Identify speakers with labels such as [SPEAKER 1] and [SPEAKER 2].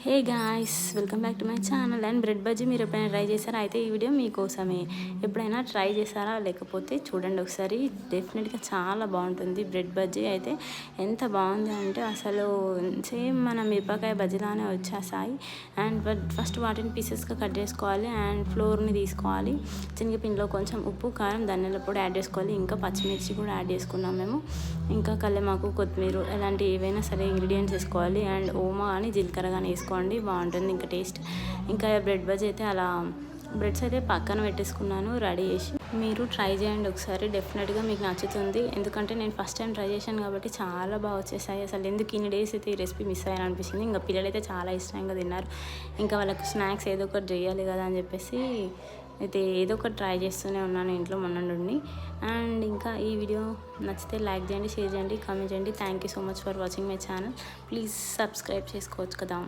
[SPEAKER 1] Hey guys, welcome back to my channel. And bread bajji మీరు ఎప్పుడైనా try చేశారా? అయితే ఈ వీడియో మీకోసమే. ఎప్పుడైనా ట్రై చేశారా? లేకపోతే చూడండి ఒకసారి. డెఫినెట్గా చాలా బాగుంటుంది. బ్రెడ్ బజ్జీ అయితే ఎంత బాగుంది అంటే అసలు సేమ్ మన మిరపకాయ బజ్జీలానే వచ్చేసాయి. అండ్ ఫస్ట్ వాటిని పీసెస్గా కట్ చేసుకోవాలి. అండ్ ఫ్లోర్ని తీసుకోవాలి. శనగపిండిలో కొంచెం ఉప్పు, కారం, ధనియాల పొడి యాడ్ చేసుకోవాలి. ఇంకా పచ్చిమిర్చి కూడా యాడ్ చేసుకున్నాం మేము. ఇంకా కల్లెమాకు, కొత్తిమీర ఇలాంటి ఏవైనా సరే ఇంగ్రీడియంట్స్ వేసుకోవాలి. అండ్ ఓమా కానీ జీలకర్ర కానీ వేసుకోండి, బాగుంటుంది ఇంకా టేస్ట్. ఇంకా బ్రెడ్ బజ్జీ అయితే అలా బ్రెడ్స్ అయితే పక్కన పెట్టేసుకున్నాను రెడీ చేసి. మీరు ట్రై చేయండి ఒకసారి, డెఫినెట్గా మీకు నచ్చుతుంది. ఎందుకంటే నేను ఫస్ట్ టైం ట్రై చేశాను కాబట్టి చాలా బాగా వచ్చేసాయి. అసలు ఎందుకు ఇన్ని డేస్ అయితే ఈ రెసిపీ మిస్ అయ్యాను అనిపించింది. ఇంకా పిల్లలైతే చాలా ఇష్టంగా తిన్నారు. ఇంకా వాళ్ళకి స్నాక్స్ ఏదో ఒకటి చేయాలి కదా అని చెప్పేసి అయితే ఏదో ఒకటి ట్రై చేస్తూనే ఉన్నాను ఇంట్లో మొన్న నుండి. అండ్ ఇంకా ఈ వీడియో నచ్చితే లైక్ చేయండి, షేర్ చేయండి, కామెంట్ చేయండి. Thank you so much for watching my channel. Please subscribe చేసుకోవచ్చు కదా.